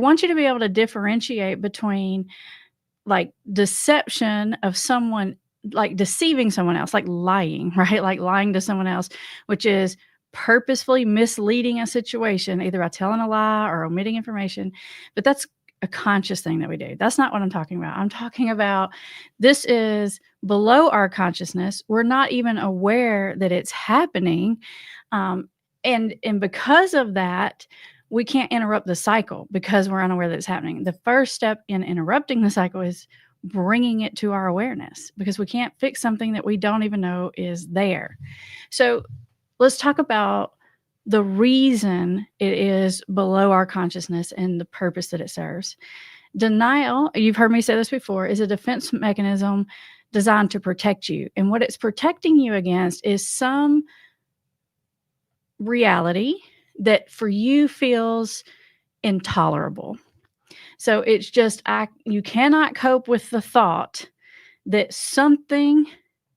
I want you to be able to differentiate between like deception of someone, like deceiving someone else, like lying, right? Like lying to someone else, which is purposefully misleading a situation, either by telling a lie or omitting information. But that's a conscious thing that we do. That's not what I'm talking about. I'm talking about this is below our consciousness. We're not even aware that it's happening. And because of that, we can't interrupt the cycle because we're unaware that it's happening. The first step in interrupting the cycle is bringing it to our awareness, because we can't fix something that we don't even know is there. So let's talk about the reason it is below our consciousness and the purpose that it serves. Denial, you've heard me say this before, is a defense mechanism designed to protect you. And what it's protecting you against is some reality that for you feels intolerable. So it's just you cannot cope with the thought that something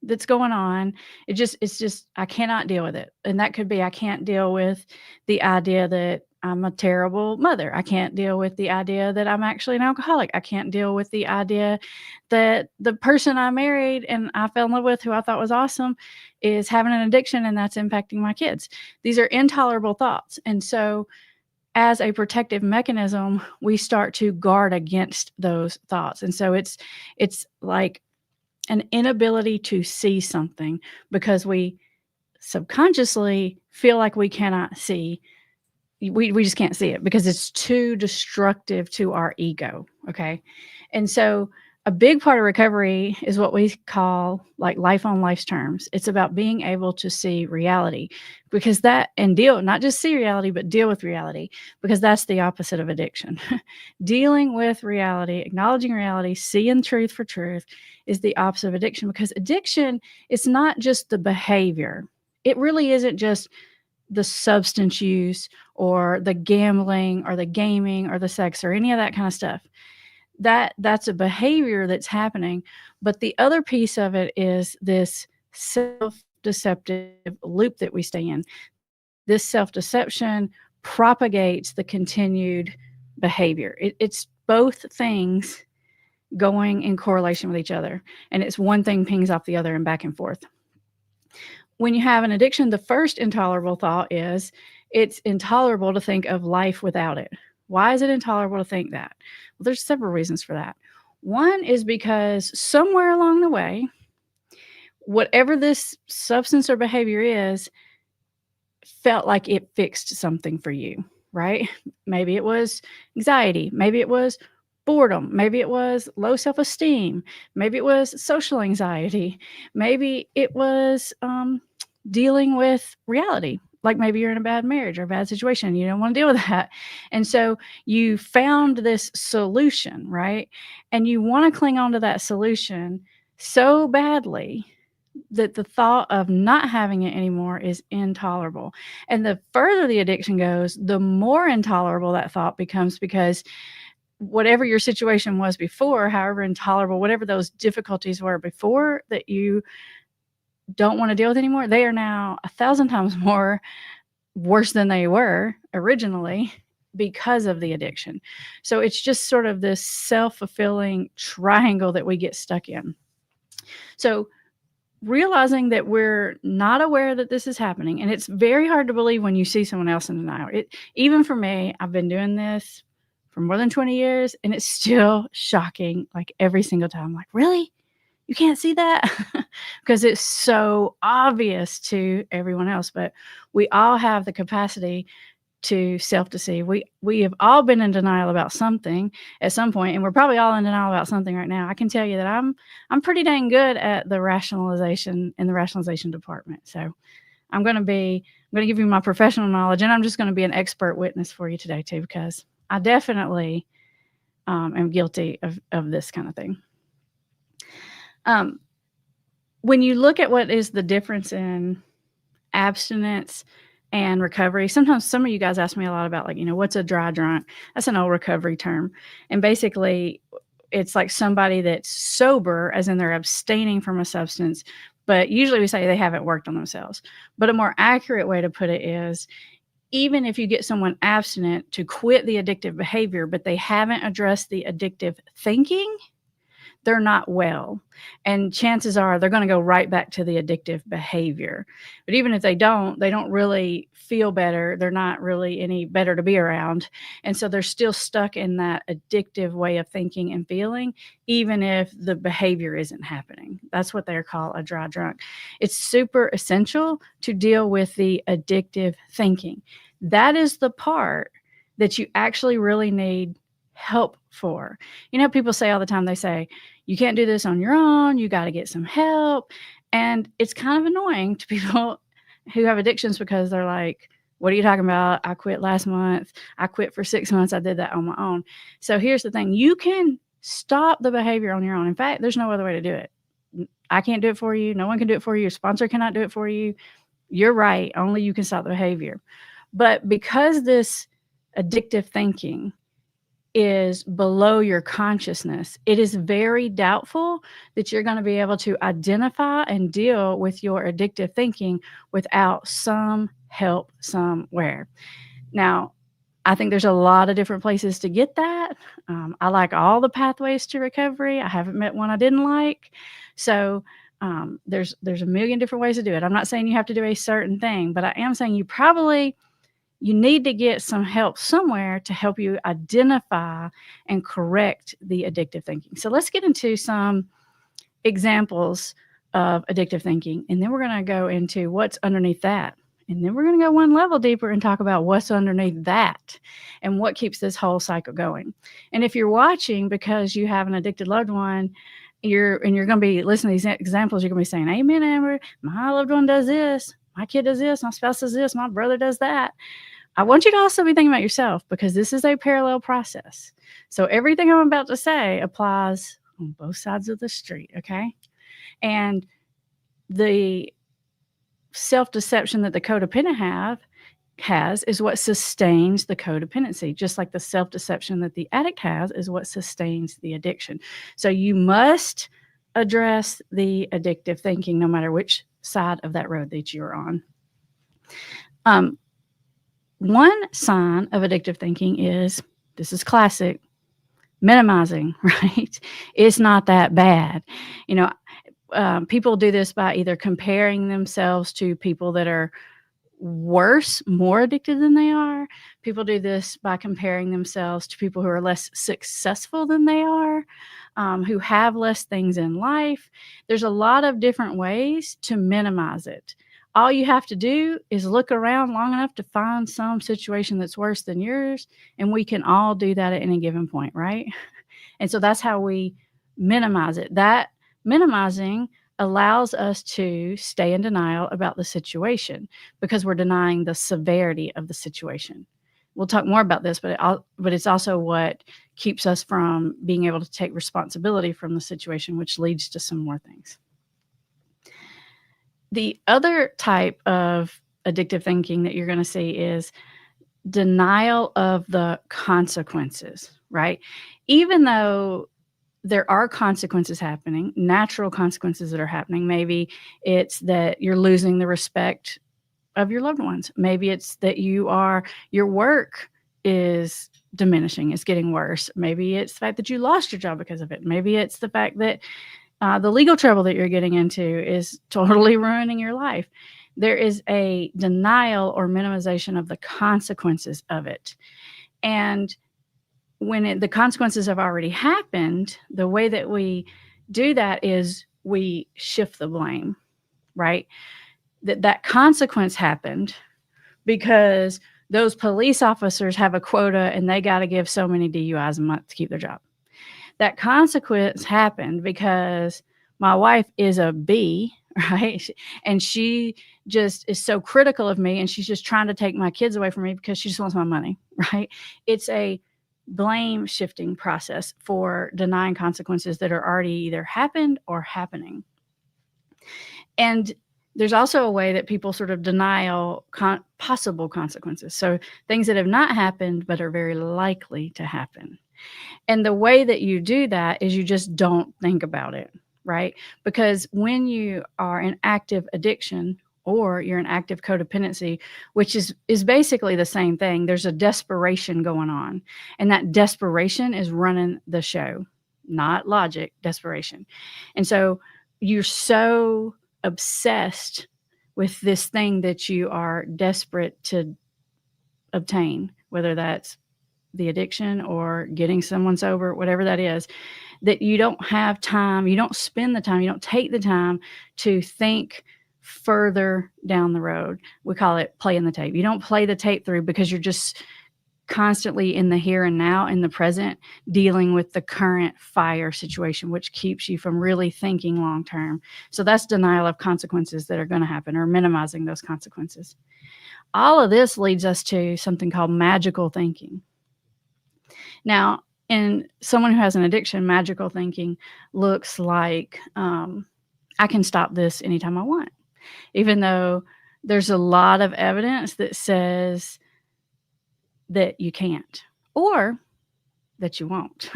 that's going on, it's just I cannot deal with it. And that could be I can't deal with the idea that I'm a terrible mother. I can't deal with the idea that I'm actually an alcoholic. I can't deal with the idea that the person I married and I fell in love with, who I thought was awesome, is having an addiction and that's impacting my kids. These are intolerable thoughts. And so as a protective mechanism, we start to guard against those thoughts. And so it's like an inability to see something because we subconsciously feel like we cannot see. We just can't see it because it's too destructive to our ego. Okay. And so a big part of recovery is what we call like life on life's terms. It's about being able to see reality, because that, and deal, not just see reality, but deal with reality, because that's the opposite of addiction. Dealing with reality, acknowledging reality, seeing truth for truth is the opposite of addiction, because addiction is not just the behavior. It really isn't just the substance use or the gambling or the gaming or the sex or any of that kind of stuff. That's a behavior that's happening. But the other piece of it is this self-deceptive loop that we stay in. This self-deception propagates the continued behavior. It's both things going in correlation with each other. And it's one thing pings off the other and back and forth. When you have an addiction, the first intolerable thought is it's intolerable to think of life without it. Why is it intolerable to think that? Well, there's several reasons for that. One is because somewhere along the way, whatever this substance or behavior is, felt like it fixed something for you, right? Maybe it was anxiety. Maybe it was boredom. Maybe it was low self-esteem. Maybe it was social anxiety. Maybe it was dealing with reality. Like maybe you're in a bad marriage or a bad situation and you don't want to deal with that. And so you found this solution, right? And you want to cling on to that solution so badly that the thought of not having it anymore is intolerable. And the further the addiction goes, the more intolerable that thought becomes, because whatever your situation was before, however intolerable, whatever those difficulties were before that you don't want to deal with anymore, they are now 1,000 times more worse than they were originally because of the addiction. So it's just sort of this self-fulfilling triangle that we get stuck in. So realizing that we're not aware that this is happening, and it's very hard to believe when you see someone else in denial. Even for me, I've been doing this for more than 20 years, and it's still shocking, like every single time. I'm like, really? You can't see that? Because it's so obvious to everyone else. But we all have the capacity to self-deceive. We have all been in denial about something at some point, and we're probably all in denial about something right now. I can tell you that I'm pretty dang good at the rationalization in the rationalization department. So I'm going to give you my professional knowledge, and I'm just going to be an expert witness for you today too, because I definitely am guilty of this kind of thing. When you look at what is the difference in abstinence and recovery, sometimes some of you guys ask me a lot about, like, what's a dry drunk? That's an old recovery term. And basically it's like somebody that's sober, as in they're abstaining from a substance, but usually we say they haven't worked on themselves. But a more accurate way to put it is even if you get someone abstinent to quit the addictive behavior, but they haven't addressed the addictive thinking, they're not well. And chances are they're going to go right back to the addictive behavior. But even if they don't really feel better. They're not really any better to be around. And so they're still stuck in that addictive way of thinking and feeling, even if the behavior isn't happening. That's what they're called a dry drunk. It's super essential to deal with the addictive thinking. That is the part that you actually really need help for. You know, people say all the time, they say, you can't do this on your own. You got to get some help. And it's kind of annoying to people who have addictions because they're like, what are you talking about? I quit last month. I quit for 6 months. I did that on my own. So here's the thing. You can stop the behavior on your own. In fact, there's no other way to do it. I can't do it for you. No one can do it for you. Your sponsor cannot do it for you. You're right. Only you can stop the behavior. But because this addictive thinking is below your consciousness, it is very doubtful that you're going to be able to identify and deal with your addictive thinking without some help somewhere. Now, I think there's a lot of different places to get that. I like all the pathways to recovery. I haven't met one I didn't like. So there's a million different ways to do it. I'm not saying you have to do a certain thing, but I am saying you need to get some help somewhere to help you identify and correct the addictive thinking. So let's get into some examples of addictive thinking, and then we're going to go into what's underneath that. And then we're going to go one level deeper and talk about what's underneath that and what keeps this whole cycle going. And if you're watching because you have an addicted loved one, you're going to be listening to these examples, you're going to be saying, amen, Amber, my loved one does this, my kid does this, my spouse does this, my brother does that. I want you to also be thinking about yourself because this is a parallel process. So everything I'm about to say applies on both sides of the street, okay? And the self-deception that the codependent has is what sustains the codependency, just like the self-deception that the addict has is what sustains the addiction. So you must address the addictive thinking no matter which side of that road that you're on. One sign of addictive thinking is, this is classic, minimizing, right? It's not that bad. You know, people do this by either comparing themselves to people that are worse, more addicted than they are. People do this by comparing themselves to people who are less successful than they are, who have less things in life. There's a lot of different ways to minimize it. All you have to do is look around long enough to find some situation that's worse than yours, and we can all do that at any given point, right? And so that's how we minimize it. That minimizing allows us to stay in denial about the situation because we're denying the severity of the situation. We'll talk more about this, but it's also what keeps us from being able to take responsibility from the situation, which leads to some more things. The other type of addictive thinking that you're going to see is denial of the consequences, right? Even though there are consequences happening, natural consequences that are happening. Maybe it's that you're losing the respect of your loved ones. Maybe it's that your work is diminishing, it's getting worse. Maybe it's the fact that you lost your job because of it. Maybe it's the fact that the legal trouble that you're getting into is totally ruining your life. There is a denial or minimization of the consequences of it. And when the consequences have already happened, the way that we do that is we shift the blame, right? That consequence happened because those police officers have a quota and they got to give so many DUIs a month to keep their job. That consequence happened because my wife is a B, right? And she just is so critical of me and she's just trying to take my kids away from me because she just wants my money, right? It's a blame shifting process for denying consequences that are already either happened or happening. And there's also a way that people sort of deny possible consequences. So things that have not happened but are very likely to happen. And the way that you do that is you just don't think about it, right? Because when you are in active addiction, or you're in active codependency, which is basically the same thing. There's a desperation going on, and that desperation is running the show, not logic, desperation. And so you're so obsessed with this thing that you are desperate to obtain, whether that's the addiction or getting someone sober, whatever that is, that you don't have time, you don't spend the time, you don't take the time to think further down the road. We call it playing the tape. You don't play the tape through because you're just constantly in the here and now, in the present, dealing with the current fire situation, which keeps you from really thinking long term. So that's denial of consequences that are going to happen, or minimizing those consequences. All of this leads us to something called magical thinking. Now, in someone who has an addiction, magical thinking looks like, I can stop this anytime I want, even though there's a lot of evidence that says that you can't, or that you won't.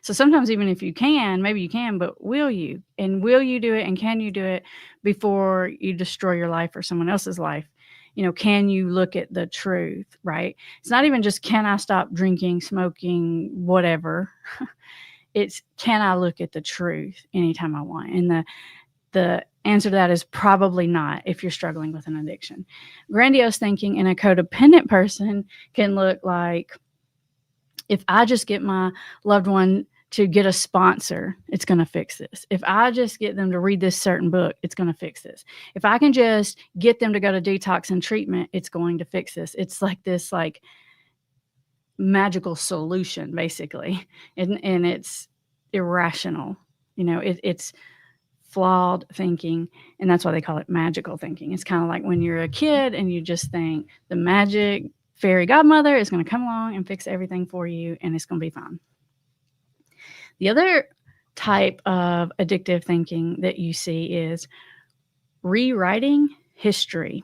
So sometimes even if you can, maybe you can, but will you? And will you do it? And can you do it before you destroy your life or someone else's life? Can you look at the truth, right? It's not even just, can I stop drinking, smoking, whatever. It's, can I look at the truth anytime I want? And the answer to that is probably not, if you're struggling with an addiction. Grandiose thinking in a codependent person can look like, if I just get my loved one to get a sponsor, it's going to fix this. If I just get them to read this certain book, it's going to fix this. If I can just get them to go to detox and treatment, it's going to fix this. It's like this magical solution, basically. And it's irrational. It's flawed thinking, and that's why they call it magical thinking. It's kind of like when you're a kid and you just think the magic fairy godmother is going to come along and fix everything for you, and it's going to be fine. The other type of addictive thinking that you see is rewriting history.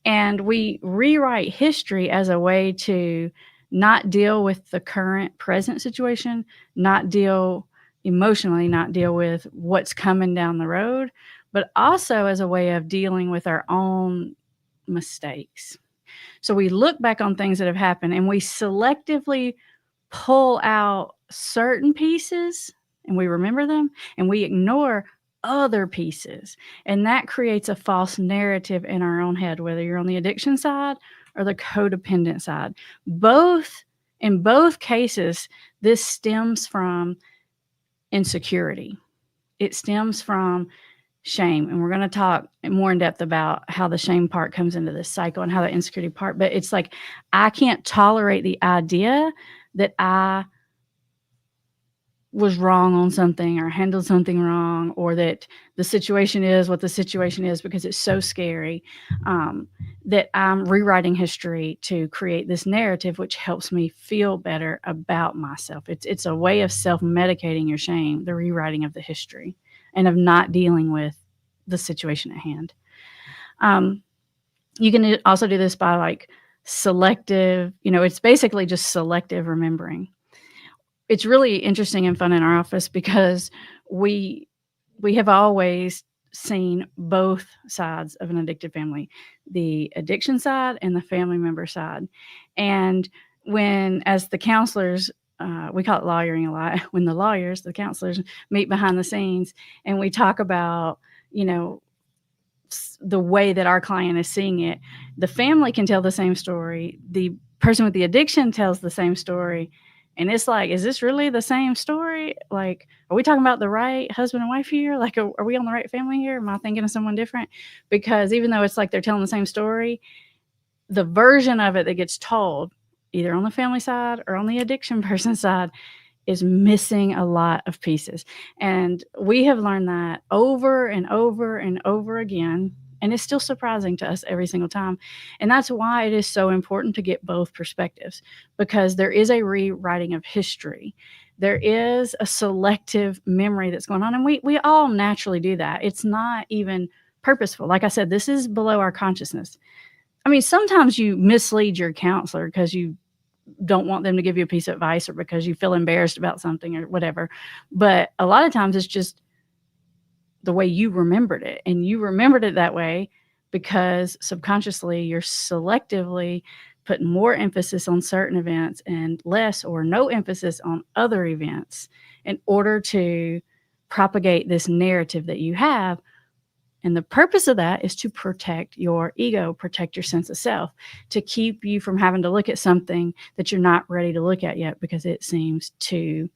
And we rewrite history as a way to not deal with the current present situation, not deal emotionally, not deal with what's coming down the road, but also as a way of dealing with our own mistakes. So we look back on things that have happened and we selectively pull out certain pieces and we remember them, and we ignore other pieces. And that creates a false narrative in our own head, whether you're on the addiction side or the codependent side. In both cases, this stems from insecurity. It stems from shame. And we're going to talk more in depth about how the shame part comes into this cycle and how the insecurity part. But it's like, I can't tolerate the idea that I was wrong on something or handled something wrong, or that the situation is what the situation is because it's so scary, that I'm rewriting history to create this narrative which helps me feel better about myself. It's a way of self-medicating your shame, the rewriting of the history, and of not dealing with the situation at hand. You can also do this by selective, it's basically just selective remembering. It's really interesting and fun in our office because we have always seen both sides of an addicted family, the addiction side and the family member side. And as the counselors, we call it lawyering a lot, when the counselors meet behind the scenes and we talk about, the way that our client is seeing it, the family can tell the same story. The person with the addiction tells the same story. And it's like, is this really the same story? Are we talking about the right husband and wife here? Are we on the right family here? Am I thinking of someone different? Because even though it's like they're telling the same story, the version of it that gets told, either on the family side or on the addiction person side, is missing a lot of pieces. And we have learned that over and over and over again. And it's still surprising to us every single time. And that's why it is so important to get both perspectives, because there is a rewriting of history. There is a selective memory that's going on. And we all naturally do that. It's not even purposeful. Like I said, this is below our consciousness. I mean, sometimes you mislead your counselor because you don't want them to give you a piece of advice or because you feel embarrassed about something or whatever. But a lot of times it's just the way you remembered it. And you remembered it that way because subconsciously you're selectively putting more emphasis on certain events and less or no emphasis on other events in order to propagate this narrative that you have. And the purpose of that is to protect your ego, protect your sense of self, to keep you from having to look at something that you're not ready to look at yet because it seems too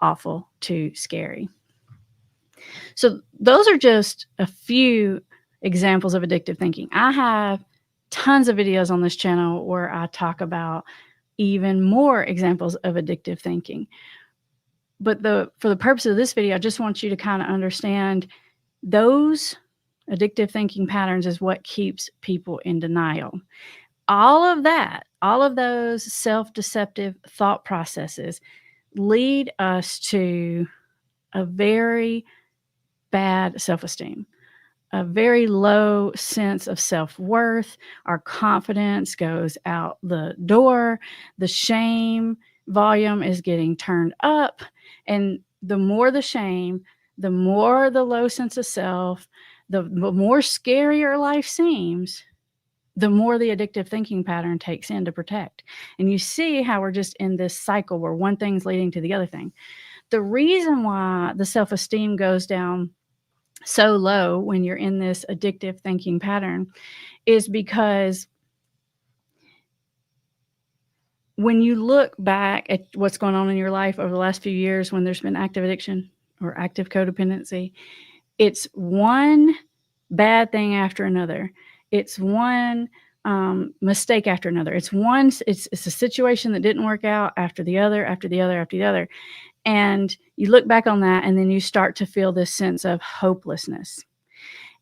awful, too scary. So those are just a few examples of addictive thinking. I have tons of videos on this channel where I talk about even more examples of addictive thinking. But for the purpose of this video, I just want you to kind of understand those addictive thinking patterns is what keeps people in denial. All of that, all of those self-deceptive thought processes lead us to a very bad self-esteem, a very low sense of self-worth. Our confidence goes out the door. The shame volume is getting turned up. And the more the shame, the more the low sense of self, the more scarier life seems, the more the addictive thinking pattern takes in to protect. And you see how we're just in this cycle where one thing's leading to the other thing. The reason why the self-esteem goes down so low when you're in this addictive thinking pattern is because when you look back at what's going on in your life over the last few years when there's been active addiction or active codependency, it's one bad thing after another. It's one mistake after another. It's a situation that didn't work out after the other, after the other, after the other. And you look back on that and then you start to feel this sense of hopelessness.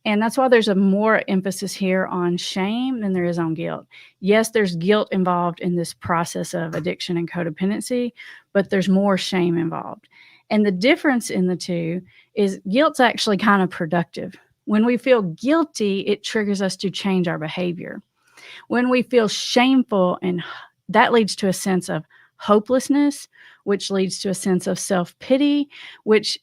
And that's why there's a more emphasis here on shame than there is on guilt. Yes, there's guilt involved in this process of addiction and codependency, but there's more shame involved. And the difference in the two is guilt's actually kind of productive. When we feel guilty, it triggers us to change our behavior. When we feel shameful, and that leads to a sense of hopelessness, which leads to a sense of self-pity, which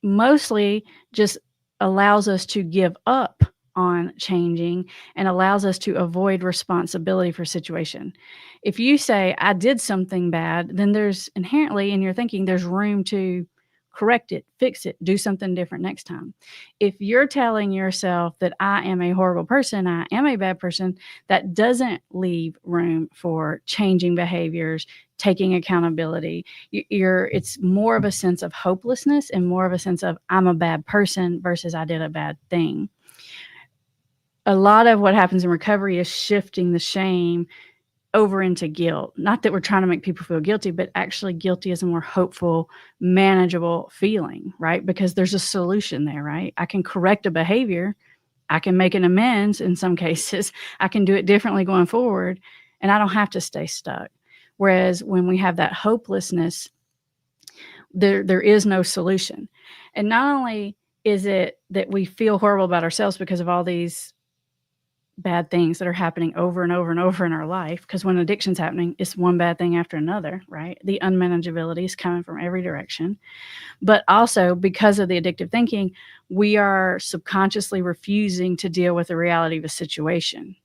mostly just allows us to give up on changing and allows us to avoid responsibility for situation. If you say, I did something bad, then there's inherently in your thinking, there's room to correct it, fix it, do something different next time. If you're telling yourself that I am a horrible person, I am a bad person, that doesn't leave room for changing behaviors, taking accountability. It's more of a sense of hopelessness and more of a sense of I'm a bad person versus I did a bad thing. A lot of what happens in recovery is shifting the shame over into guilt. Not that we're trying to make people feel guilty, but actually guilty is a more hopeful, manageable feeling, right? Because there's a solution there, right? I can correct a behavior. I can make an amends in some cases. I can do it differently going forward, and I don't have to stay stuck. Whereas when we have that hopelessness, there is no solution. And not only is it that we feel horrible about ourselves because of all these bad things that are happening over and over and over in our life, because when addiction's happening, it's one bad thing after another, right? The unmanageability is coming from every direction. But also because of the addictive thinking, we are subconsciously refusing to deal with the reality of a situation.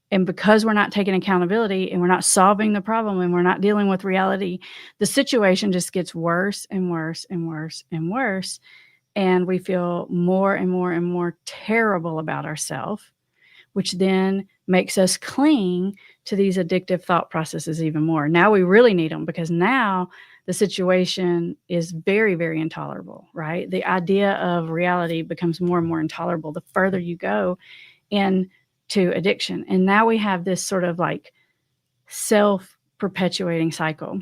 And because we're not taking accountability and we're not solving the problem and we're not dealing with reality, the situation just gets worse and worse and worse and worse. And we feel more and more and more terrible about ourselves, which then makes us cling to these addictive thought processes even more. Now we really need them because now the situation is very, very intolerable, right? The idea of reality becomes more and more intolerable the further you go into addiction. And now we have this sort of like self-perpetuating cycle.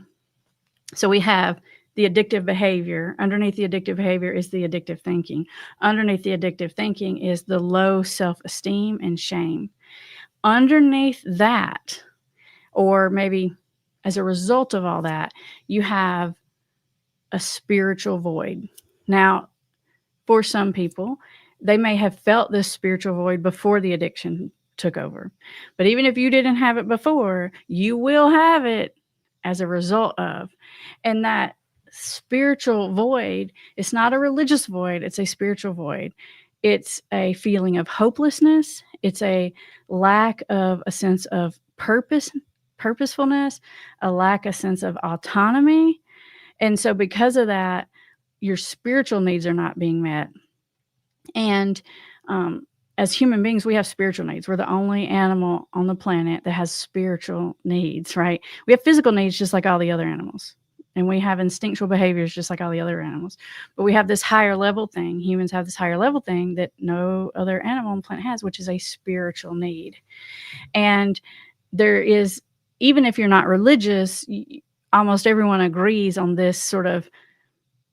So we have the addictive behavior. Underneath the addictive behavior is the addictive thinking. Underneath the addictive thinking is the low self-esteem and shame. Underneath that, or maybe as a result of all that, you have a spiritual void. Now, for some people, they may have felt this spiritual void before the addiction took over. But even if you didn't have it before, you will have it as a result of. And that spiritual void. It's not a religious void, it's a spiritual void. It's a feeling of hopelessness. It's a lack of a sense of purposefulness, a lack of sense of autonomy. And so because of that, your spiritual needs are not being met. And as human beings, we have spiritual needs. We're the only animal on the planet that has spiritual needs, right? We have physical needs just like all the other animals. And we have instinctual behaviors just like all the other animals. But we have this higher level thing. Humans have this higher level thing that no other animal on the planet has, which is a spiritual need. And there is, even if you're not religious, almost everyone agrees on this sort of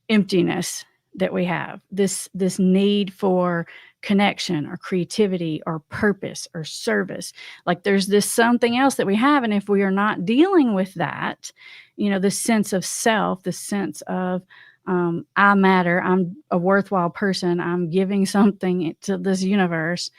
emptiness that we have, this need for connection or creativity or purpose or service. Like there's this something else that we have, and if we are not dealing with that, this sense of self, this sense of I matter, I'm a worthwhile person, I'm giving something to this universe,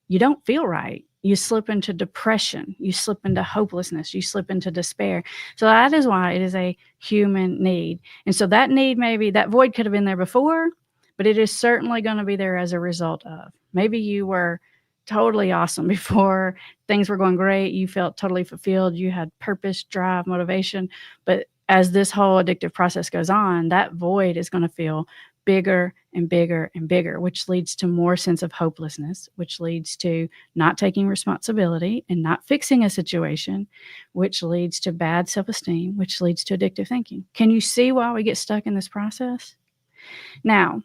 you don't feel right. You slip into depression, you slip into hopelessness, you slip into despair. So that is why it is a human need. And so that need, maybe that void could have been there before, but it is certainly going to be there as a result of. Maybe you were totally awesome before, things were going great, you felt totally fulfilled, you had purpose, drive, motivation. But as this whole addictive process goes on, that void is going to feel bigger and bigger and bigger, which leads to more sense of hopelessness, which leads to not taking responsibility and not fixing a situation, which leads to bad self-esteem, which leads to addictive thinking. Can you see why we get stuck in this process? Now,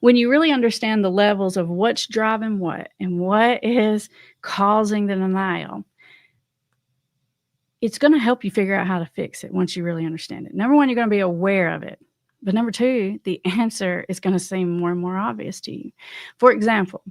when you really understand the levels of what's driving what and what is causing the denial, it's going to help you figure out how to fix it once you really understand it. Number one, you're going to be aware of it. But number two, the answer is going to seem more and more obvious to you. For example,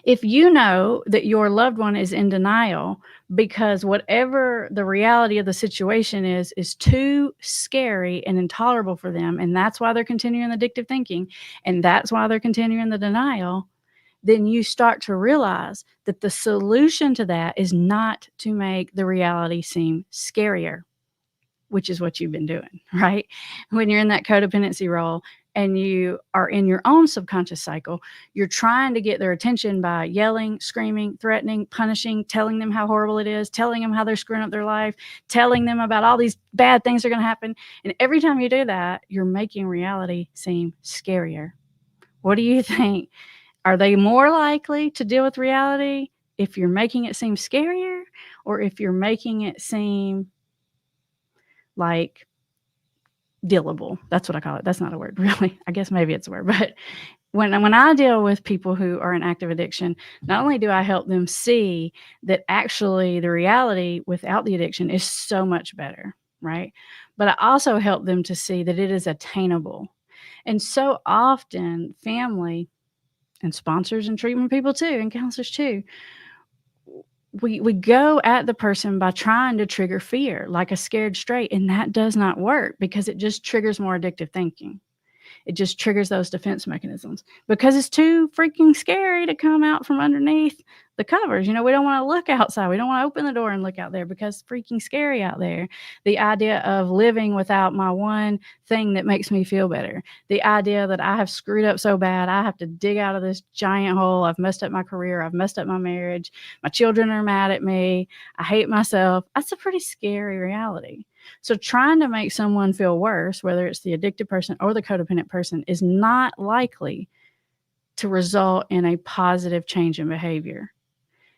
if you know that your loved one is in denial because whatever the reality of the situation is too scary and intolerable for them, and that's why they're continuing addictive thinking, and that's why they're continuing the denial, then you start to realize that the solution to that is not to make the reality seem scarier, which is what you've been doing, right? When you're in that codependency role and you are in your own subconscious cycle, you're trying to get their attention by yelling, screaming, threatening, punishing, telling them how horrible it is, telling them how they're screwing up their life, telling them about all these bad things are going to happen. And every time you do that, you're making reality seem scarier. What do you think? Are they more likely to deal with reality if you're making it seem scarier, or if you're making it seem like dealable? That's what I call it. That's not a word, really. I guess maybe it's a word. But when I deal with people who are in active addiction, not only do I help them see that actually the reality without the addiction is so much better, right? But I also help them to see that it is attainable. And so often family and sponsors and treatment people too, and counselors too, we go at the person by trying to trigger fear, like a scared straight, and that does not work because it just triggers more addictive thinking. It just triggers those defense mechanisms because it's too freaking scary to come out from underneath the covers. We don't want to look outside. We don't want to open the door and look out there because it's freaking scary out there. The idea of living without my one thing that makes me feel better. The idea that I have screwed up so bad, I have to dig out of this giant hole. I've messed up my career. I've messed up my marriage. My children are mad at me. I hate myself. That's a pretty scary reality. So trying to make someone feel worse, whether it's the addicted person or the codependent person, is not likely to result in a positive change in behavior.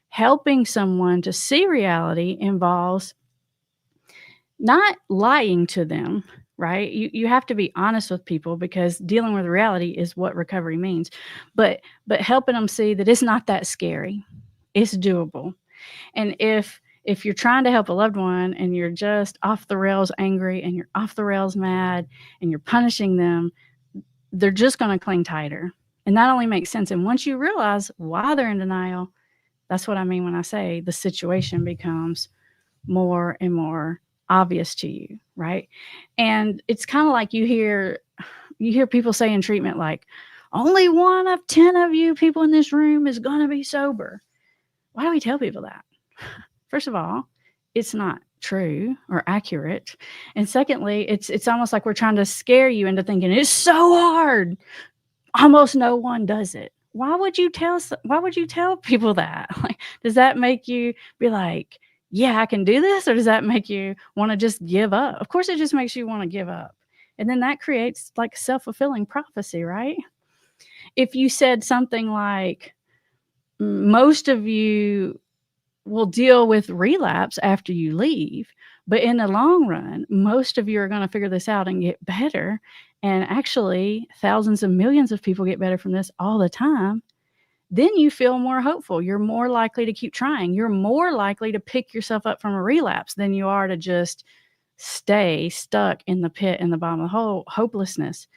Helping someone to see reality involves not lying to them, right? You have to be honest with people because dealing with reality is what recovery means. But helping them see that it's not that scary. It's doable. And if you're trying to help a loved one and you're just off the rails angry and you're off the rails mad and you're punishing them, they're just going to cling tighter. And that only makes sense. And once you realize why they're in denial, that's what I mean when I say the situation becomes more and more obvious to you, right? And it's kind of like you hear people say in treatment, like, only 1 of 10 of you people in this room is going to be sober. Why do we tell people that? First of all, it's not true or accurate. And secondly, it's almost like we're trying to scare you into thinking it's so hard. Almost no one does it. Why would you tell people that? Like, does that make you be like, yeah, I can do this? Or does that make you want to just give up? Of course, it just makes you want to give up. And then that creates like self-fulfilling prophecy, right? If you said something like, most of you will deal with relapse after you leave, but in the long run, most of you are going to figure this out and get better. And actually, thousands of millions of people get better from this all the time. Then you feel more hopeful. You're more likely to keep trying. You're more likely to pick yourself up from a relapse than you are to just stay stuck in the pit in the bottom of the hole, hopelessness.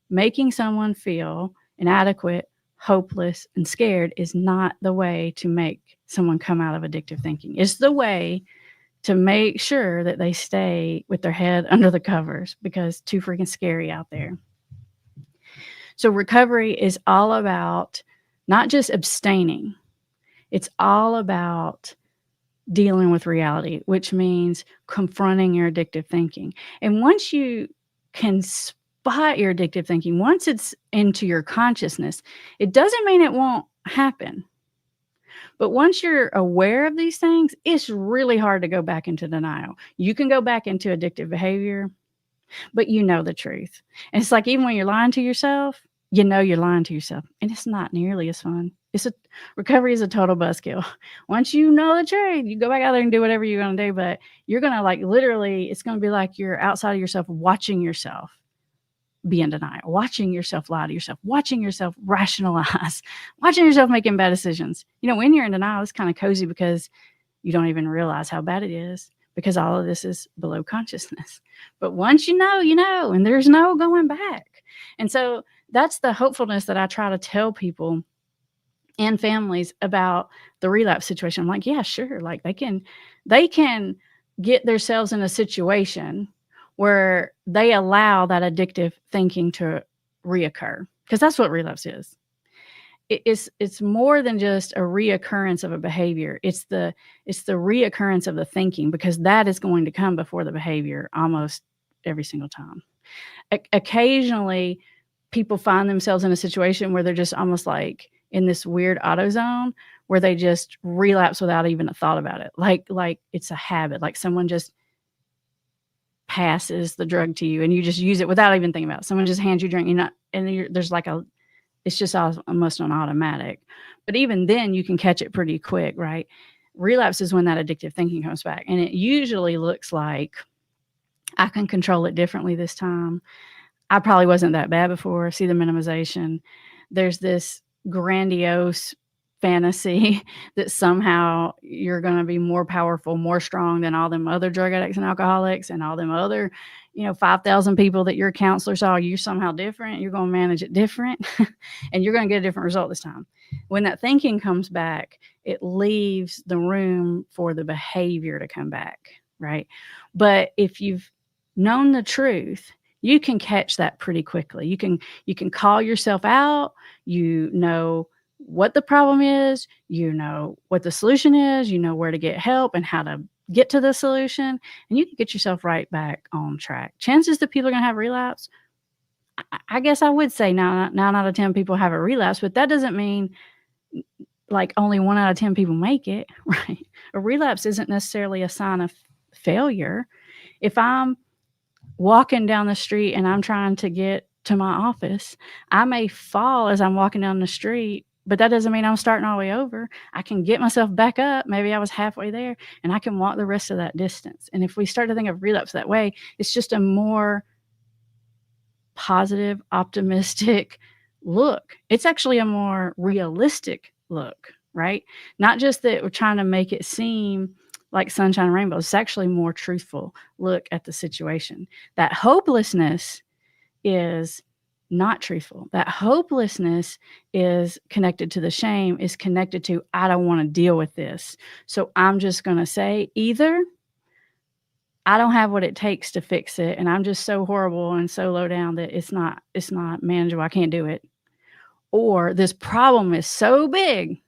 Making someone feel inadequate, hopeless, and scared is not the way to make someone come out of addictive thinking. It's the way to make sure that they stay with their head under the covers, because it's too freaking scary out there. So recovery is all about not just abstaining. It's all about dealing with reality, which means confronting your addictive thinking. And once you can spot your addictive thinking, once it's into your consciousness, it doesn't mean it won't happen. But once you're aware of these things, it's really hard to go back into denial. You can go back into addictive behavior, but you know the truth. And it's like, even when you're lying to yourself, you know you're lying to yourself, and it's not nearly as fun. Recovery is a total buzzkill. Once you know the truth, you go back out there and do whatever you're going to do, but you're going to, like, literally, it's going to be like you're outside of yourself, watching yourself be in denial, watching yourself lie to yourself, watching yourself rationalize, watching yourself making bad decisions. You know, when you're in denial, it's kind of cozy because you don't even realize how bad it is, because all of this is below consciousness. But once you know, and there's no going back. And so that's the hopefulness that I try to tell people and families about the relapse situation. I'm like, yeah, sure. Like, they can get themselves in a situation where they allow that addictive thinking to reoccur, because that's what relapse is. It's more than just a reoccurrence of a behavior. It's the reoccurrence of the thinking, because that is going to come before the behavior almost every single time. Occasionally, people find themselves in a situation where they're just almost like in this weird AutoZone where they just relapse without even a thought about it. Like it's a habit. Like someone just passes the drug to you and you just use it without even thinking about it. Someone just hands you a drink, there's like it's just almost on automatic. But even then, you can catch it pretty quick, right? Relapse is when that addictive thinking comes back. And it usually looks like, I can control it differently this time. I probably wasn't that bad before. See the minimization. There's this grandiose fantasy that somehow you're going to be more powerful, more strong than all them other drug addicts and alcoholics and all them other, 5,000 people that your counselor saw. You're somehow different. You're going to manage it different and you're going to get a different result this time. When that thinking comes back, it leaves the room for the behavior to come back, right? But if you've known the truth, you can catch that pretty quickly. You can call yourself out. You know what the problem is. You know what the solution is. You know where to get help and how to get to the solution. And you can get yourself right back on track. Chances that people are going to have relapse, I guess I would say 9 out of 10 people have a relapse, but that doesn't mean like only 1 out of 10 people make it, right? A relapse isn't necessarily a sign of failure. If I'm walking down the street and I'm trying to get to my office, I may fall as I'm walking down the street, but that doesn't mean I'm starting all the way over. I can get myself back up. Maybe I was halfway there and I can walk the rest of that distance. And if we start to think of relapse that way, it's just a more positive, optimistic look. It's actually a more realistic look, right? Not just that we're trying to make it seem like sunshine and rainbows. It's actually more truthful look at the situation. That hopelessness is not truthful. That hopelessness is connected to the shame, is connected to, I don't want to deal with this. So I'm just going to say either I don't have what it takes to fix it, and I'm just so horrible and so low down that it's not manageable. I can't do it. Or this problem is so big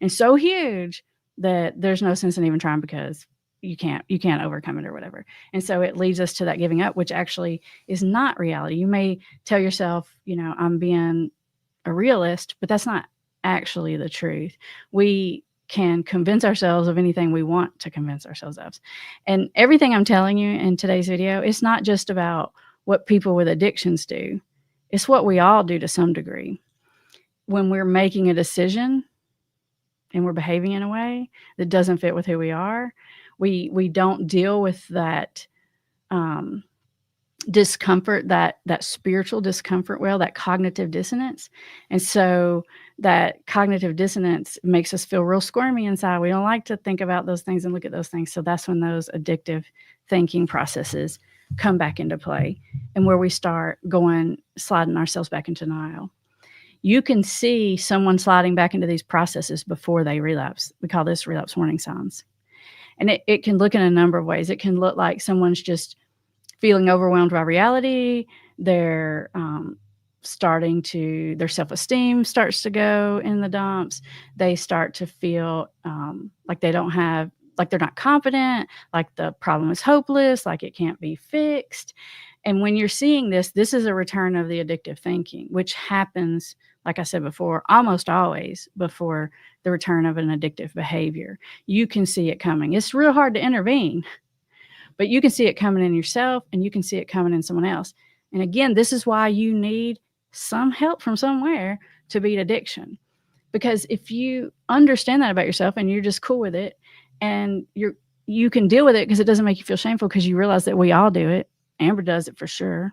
and so huge that there's no sense in even trying, because you can't overcome it or whatever. And so it leads us to that giving up, which actually is not reality. You may tell yourself, I'm being a realist, but that's not actually the truth. We can convince ourselves of anything we want to convince ourselves of. And everything I'm telling you in today's video, it's not just about what people with addictions do. It's what we all do to some degree. When we're making a decision and we're behaving in a way that doesn't fit with who we are, we don't deal with that discomfort, that spiritual discomfort, that cognitive dissonance. And so that cognitive dissonance makes us feel real squirmy inside. We don't like to think about those things and look at those things. So that's when those addictive thinking processes come back into play, and where we start sliding ourselves back into denial. You can see someone sliding back into these processes before they relapse. We call this relapse warning signs. And it can look in a number of ways. It can look like someone's just feeling overwhelmed by reality. They're their self-esteem starts to go in the dumps. They start to feel like they're not confident, like the problem is hopeless, like it can't be fixed. And when you're seeing this is a return of the addictive thinking, which happens, like I said before, almost always before the return of an addictive behavior. You can see it coming. It's real hard to intervene, but you can see it coming in yourself, and you can see it coming in someone else. And again, this is why you need some help from somewhere to beat addiction. Because if you understand that about yourself and you're just cool with it, and you can deal with it because it doesn't make you feel shameful, because you realize that we all do it. Amber does it for sure.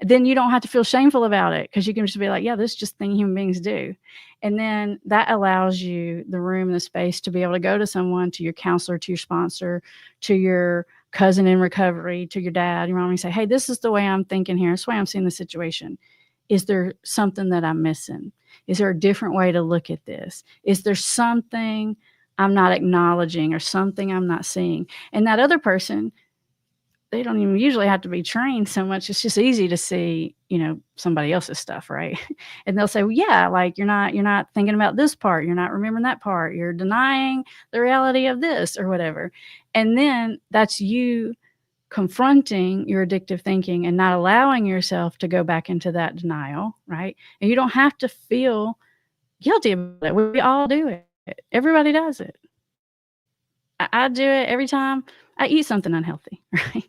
Then you don't have to feel shameful about it, because you can just be like, yeah, this is just a thing human beings do. And then that allows you the room and the space to be able to go to someone, to your counselor, to your sponsor, to your cousin in recovery, to your dad, your mom, and say, hey, this is the way I'm thinking here. This is the way I'm seeing the situation. Is there something that I'm missing? Is there a different way to look at this? Is there something I'm not acknowledging or something I'm not seeing? And that other person, they don't even usually have to be trained so much. It's just easy to see, somebody else's stuff, right? And they'll say, well, yeah, like you're not thinking about this part. You're not remembering that part. You're denying the reality of this or whatever. And then that's you confronting your addictive thinking and not allowing yourself to go back into that denial, right? And you don't have to feel guilty about it. We all do it. Everybody does it. I do it every time I eat something unhealthy, right?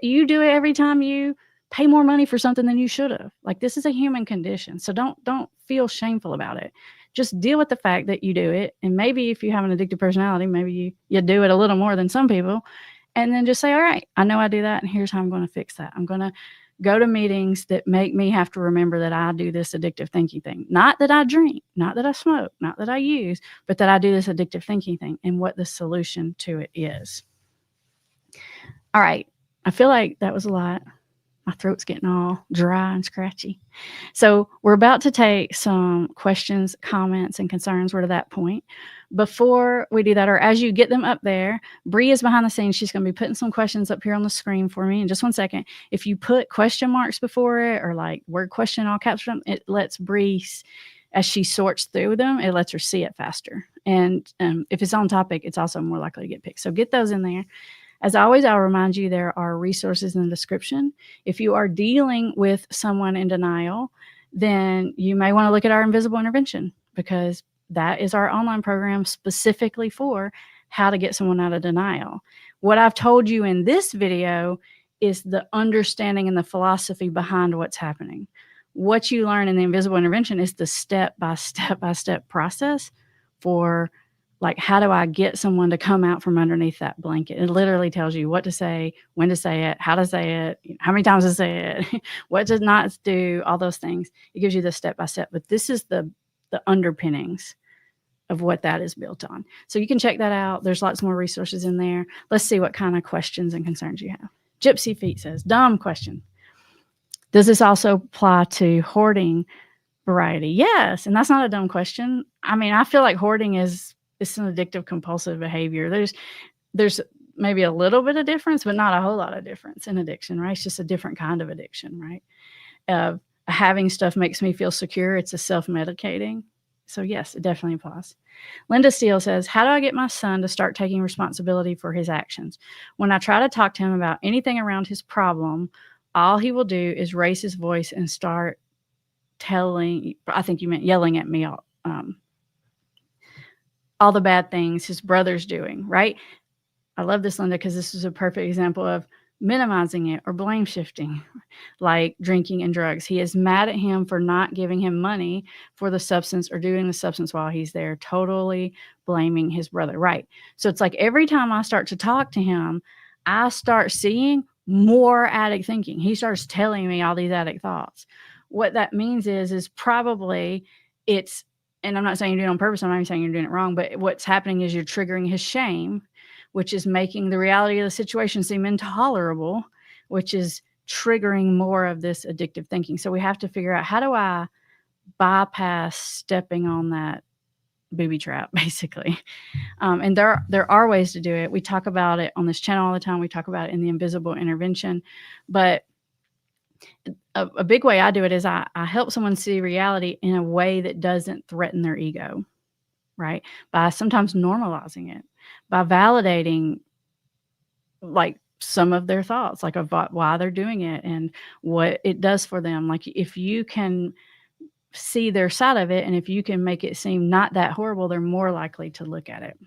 You do it every time you pay more money for something than you should have. Like, this is a human condition. So don't feel shameful about it. Just deal with the fact that you do it. And maybe if you have an addictive personality, maybe you do it a little more than some people. And then just say, all right, I know I do that, and here's how I'm going to fix that. I'm going to go to meetings that make me have to remember that I do this addictive thinking thing. Not that I drink, not that I smoke, not that I use, but that I do this addictive thinking thing, and what the solution to it is. All right. I feel like that was a lot. My throat's getting all dry and scratchy. So we're about to take some questions, comments, and concerns. We're to that point. Before we do that, or as you get them up there, Bree is behind the scenes. She's going to be putting some questions up here on the screen for me in just 1 second. If you put question marks before it, or like word question all caps, it lets Bree, as she sorts through them, it lets her see it faster. And if it's on topic, it's also more likely to get picked. So get those in there. As always, I'll remind you there are resources in the description. If you are dealing with someone in denial, then you may want to look at our Invisible Intervention, because that is our online program specifically for how to get someone out of denial. What I've told you in this video is the understanding and the philosophy behind what's happening. What you learn in the Invisible Intervention is the step-by-step process for, like, how do I get someone to come out from underneath that blanket? It literally tells you what to say, when to say it, how to say it, how many times to say it, what to not do, all those things. It gives you the step-by-step, but this is the underpinnings of what that is built on. So you can check that out. There's lots more resources in there. Let's see what kind of questions and concerns you have. Gypsy Feet says, dumb question. Does this also apply to hoarding variety? Yes, and that's not a dumb question. I mean, I feel like hoarding is an addictive compulsive behavior. There's maybe a little bit of difference, but not a whole lot of difference in addiction, right? It's just a different kind of addiction, right? Having stuff makes me feel secure. It's a self-medicating. So yes, it definitely applies. Linda Steele says, how do I get my son to start taking responsibility for his actions? When I try to talk to him about anything around his problem, all he will do is raise his voice and start I think you meant yelling at me all the bad things his brother's doing, right? I love this, Linda, because this is a perfect example of minimizing it or blame shifting, like drinking and drugs. He is mad at him for not giving him money for the substance or doing the substance while he's there, totally blaming his brother, right? So it's like every time I start to talk to him, I start seeing more addict thinking. He starts telling me all these addict thoughts. What that means is probably it's, and I'm not saying you're doing it on purpose, I'm not even saying you're doing it wrong, but what's happening is you're triggering his shame, which is making the reality of the situation seem intolerable, which is triggering more of this addictive thinking. So we have to figure out, how do I bypass stepping on that booby trap, basically? And there are ways to do it. We talk about it on this channel all the time. We talk about it in the invisible intervention. But a big way I do it is I help someone see reality in a way that doesn't threaten their ego, right? By sometimes normalizing it, by validating like some of their thoughts, like about why they're doing it and what it does for them. Like if you can see their side of it and if you can make it seem not that horrible, they're more likely to look at it.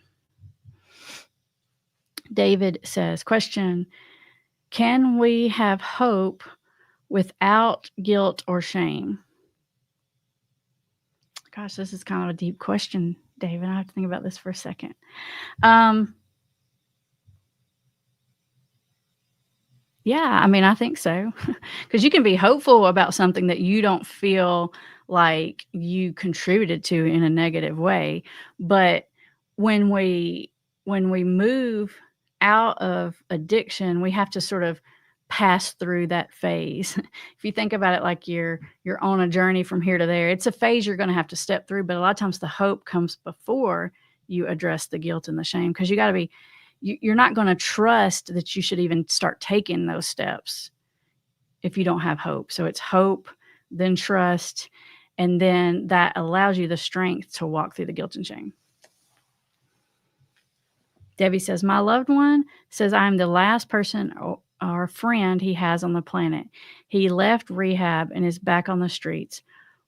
David says, question, can we have hope without guilt or shame? Gosh, this is kind of a deep question, David. I have to think about this for a second. Yeah, I mean, I think so. Because you can be hopeful about something that you don't feel like you contributed to in a negative way. But when we move out of addiction, we have to sort of pass through that phase. If you think about it like you're on a journey from here to there, it's a phase you're going to have to step through. But a lot of times the hope comes before you address the guilt and the shame, because you got to be, you're not going to trust that you should even start taking those steps if you don't have hope. So it's hope, then trust, and then that allows you the strength to walk through the guilt and shame. Debbie says, my loved one says I'm the last person or friend he has on the planet. He left rehab and is back on the streets.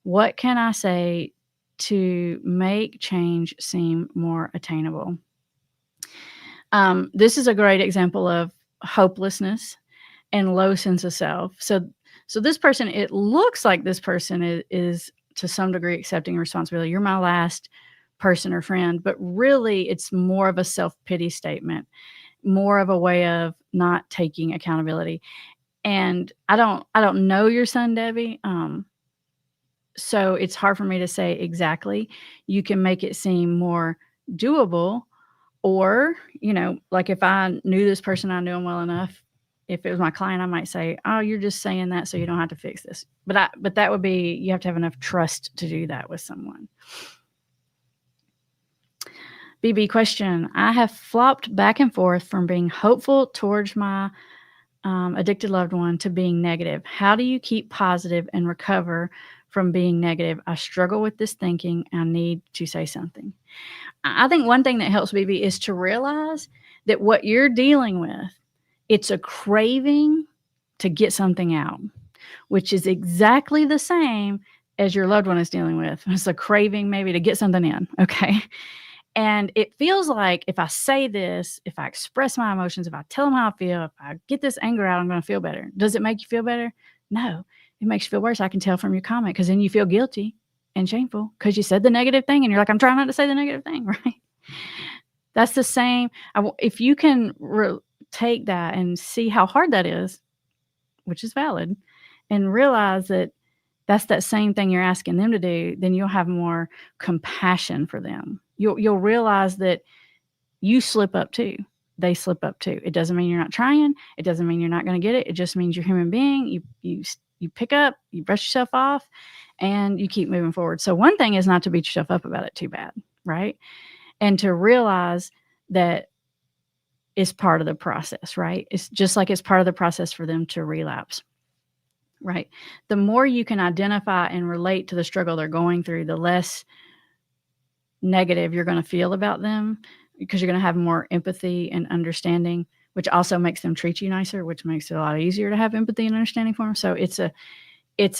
What can I say to make change seem more attainable? This is a great example of hopelessness and low sense of self. So this person, it looks like this person is to some degree accepting responsibility. You're my last person or friend, but really it's more of a self-pity statement, more of a way of not taking accountability. And I don't know your son, Debbie. So it's hard for me to say exactly. You can make it seem more doable. Or, like if I knew this person, I knew him well enough, if it was my client, I might say, oh, you're just saying that so you don't have to fix this. But that would be, you have to have enough trust to do that with someone. BB question, I have flopped back and forth from being hopeful towards my addicted loved one to being negative. How do you keep positive and recover from being negative? I struggle with this thinking. I need to say something. I think one thing that helps BB is to realize that what you're dealing with, it's a craving to get something out, which is exactly the same as your loved one is dealing with. It's a craving maybe to get something in, okay? And it feels like if I say this, if I express my emotions, if I tell them how I feel, if I get this anger out, I'm going to feel better. Does it make you feel better? No, it makes you feel worse. I can tell from your comment, because then you feel guilty and shameful because you said the negative thing and you're like, I'm trying not to say the negative thing, right? That's the same. If you can take that and see how hard that is, which is valid, and realize that that's that same thing you're asking them to do, then you'll have more compassion for them. You'll realize that you slip up too. They slip up too. It doesn't mean you're not trying. It doesn't mean you're not going to get it. It just means you're a human being. You pick up, you brush yourself off, and you keep moving forward. So one thing is not to beat yourself up about it too bad, right? And to realize that it's part of the process, right? It's just like it's part of the process for them to relapse, right? The more you can identify and relate to the struggle they're going through, the less negative you're going to feel about them, because you're going to have more empathy and understanding, which also makes them treat you nicer, which makes it a lot easier to have empathy and understanding for them. So it's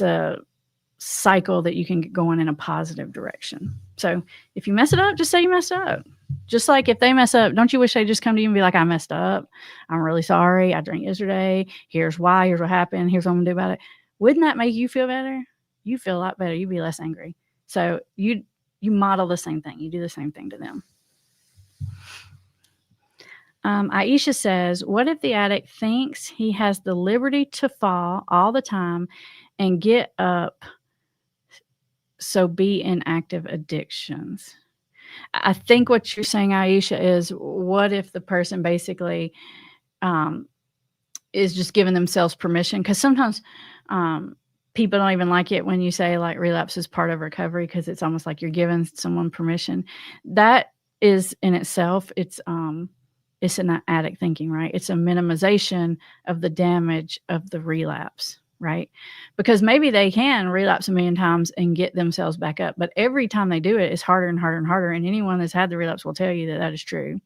a cycle that you can get going in a positive direction. So if you mess it up, just say you messed up. Just like if they mess up, don't you wish they'd just come to you and be like, I messed up. I'm really sorry. I drank yesterday. Here's why. Here's what happened. Here's what I'm going to do about it. Wouldn't that make you feel better? You feel a lot better. You'd be less angry. So you model the same thing. You do the same thing to them. Aisha says, what if the addict thinks he has the liberty to fall all the time and get up, so be in active addictions? I think what you're saying, Aisha, is what if the person basically is just giving themselves permission? Because sometimes people don't even like it when you say like relapse is part of recovery, because it's almost like you're giving someone permission. That is in itself, it's an addict thinking, right? It's a minimization of the damage of the relapse, right? Because maybe they can relapse a million times and get themselves back up, but every time they do it, it's harder and harder and harder. And anyone that's had the relapse will tell you that that is true.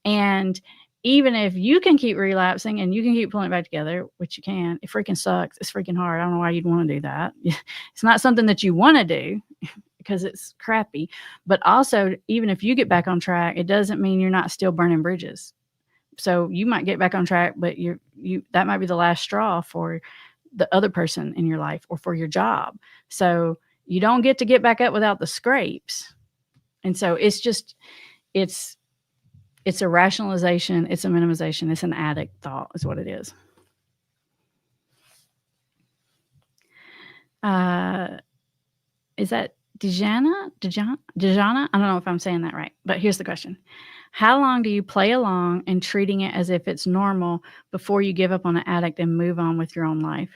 And even if you can keep relapsing and you can keep pulling it back together, which you can, it freaking sucks. It's freaking hard. I don't know why you'd want to do that. It's not something that you want to do because it's crappy. But also, even if you get back on track, it doesn't mean you're not still burning bridges. So you might get back on track, but you that might be the last straw for the other person in your life or for your job. So you don't get to get back up without the scrapes. And so it's a rationalization, it's a minimization, it's an addict thought is what it is. Is that Dejana? I don't know if I'm saying that right, but here's the question. How long do you play along and treating it as if it's normal before you give up on an addict and move on with your own life?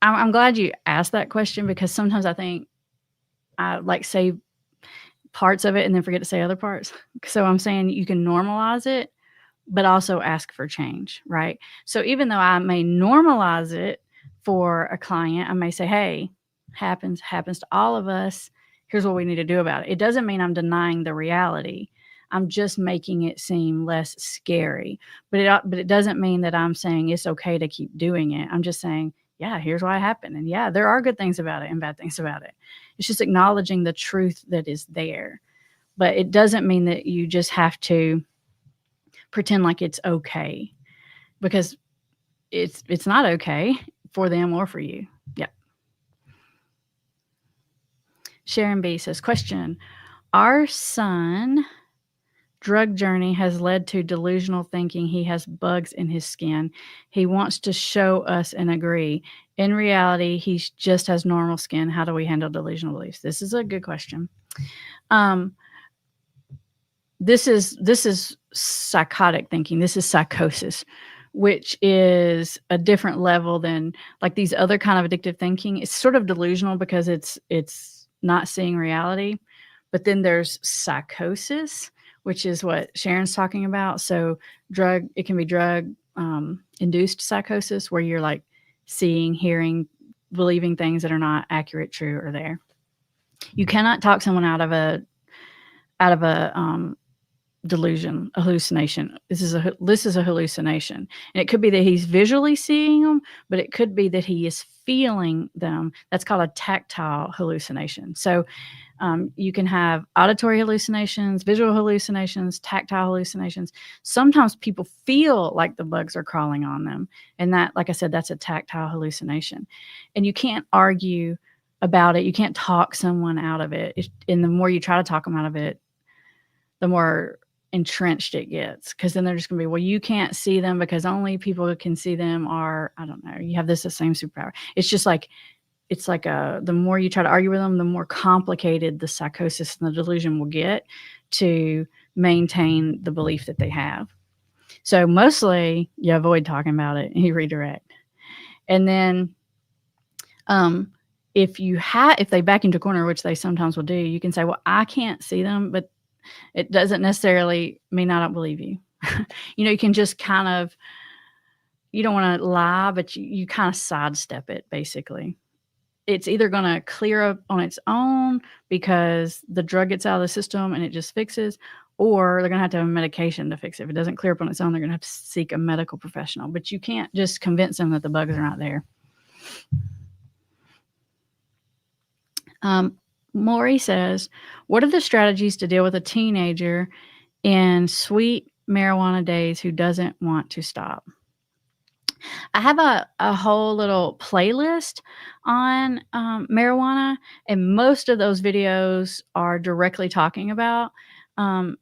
I'm glad you asked that question, because sometimes I think I like say parts of it and then forget to say other parts. So I'm saying you can normalize it, but also ask for change, right? So even though I may normalize it for a client, I may say, hey, happens to all of us. Here's what we need to do about it. It doesn't mean I'm denying the reality. I'm just making it seem less scary. But it doesn't mean that I'm saying it's okay to keep doing it. I'm just saying, yeah, here's why it happened. And yeah, there are good things about it and bad things about it. It's just acknowledging the truth that is there. But it doesn't mean that you just have to pretend like it's okay, because it's not okay for them or for you. Yep. Sharon B says, question, our son drug journey has led to delusional thinking he has bugs in his skin. He wants to show us and agree. In reality, he just has normal skin. How do we handle delusional beliefs? This is a good question. This is psychotic thinking. This is psychosis, which is a different level than like these other kind of addictive thinking. It's sort of delusional because it's not seeing reality. But then there's psychosis, which is what Sharon's talking about. So it can be drug induced psychosis, where you're like seeing, hearing, believing things that are not accurate, true, or there. You cannot talk someone out of a delusion, a hallucination. This is a hallucination. And it could be that he's visually seeing them, but it could be that he is feeling them. That's called a tactile hallucination. So you can have auditory hallucinations, visual hallucinations, tactile hallucinations. Sometimes people feel like the bugs are crawling on them. And that, like I said, that's a tactile hallucination. And you can't argue about it. You can't talk someone out of it. And the more you try to talk them out of it, the more entrenched it gets, because then they're just going to be, well, you can't see them because only people who can see them are, I don't know, you have the same superpower. It's just like, the more you try to argue with them, the more complicated the psychosis and the delusion will get to maintain the belief that they have. So mostly you avoid talking about it and you redirect. And then if they back into a corner, which they sometimes will do, you can say, well, I can't see them, but it doesn't necessarily mean I don't believe you. You can just kind of, you don't want to lie, but you kind of sidestep it, basically. it's either going to clear up on its own because the drug gets out of the system and it just fixes, or they're going to have a medication to fix it. If it doesn't clear up on its own, they're going to have to seek a medical professional. But you can't just convince them that the bugs are not there. Maury says, what are the strategies to deal with a teenager in sweet marijuana days who doesn't want to stop? I have a whole little playlist on marijuana, and most of those videos are directly talking about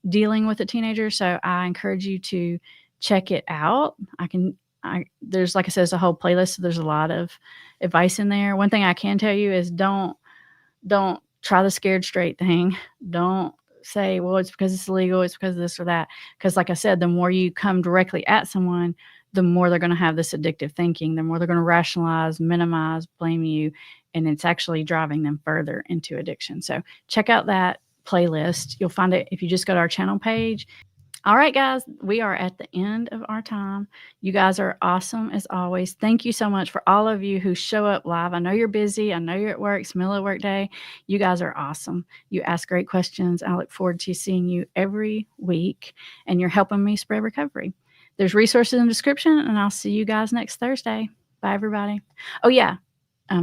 dealing with a teenager. So I encourage you to check it out. There's, like I said, there's a whole playlist. So there's a lot of advice in there. One thing I can tell you is don't try the scared straight thing. Don't say, well, it's because it's illegal, it's because of this or that. Because like I said, the more you come directly at someone, the more they're going to have this addictive thinking, the more they're going to rationalize, minimize, blame you, and it's actually driving them further into addiction. So check out that playlist. You'll find it if you just go to our channel page. All right, guys, we are at the end of our time. You guys are awesome as always. Thank you so much for all of you who show up live. I know you're busy. I know you're at work. It's middle of work day. You guys are awesome. You ask great questions. I look forward to seeing you every week, and you're helping me spread recovery. There's resources in the description, and I'll see you guys next Thursday. Bye, everybody. Oh, yeah.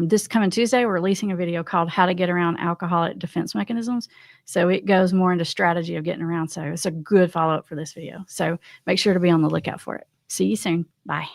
This coming Tuesday, we're releasing a video called How to Get Around Alcoholic Defense Mechanisms. So it goes more into strategy of getting around. So it's a good follow-up for this video. So make sure to be on the lookout for it. See you soon. Bye.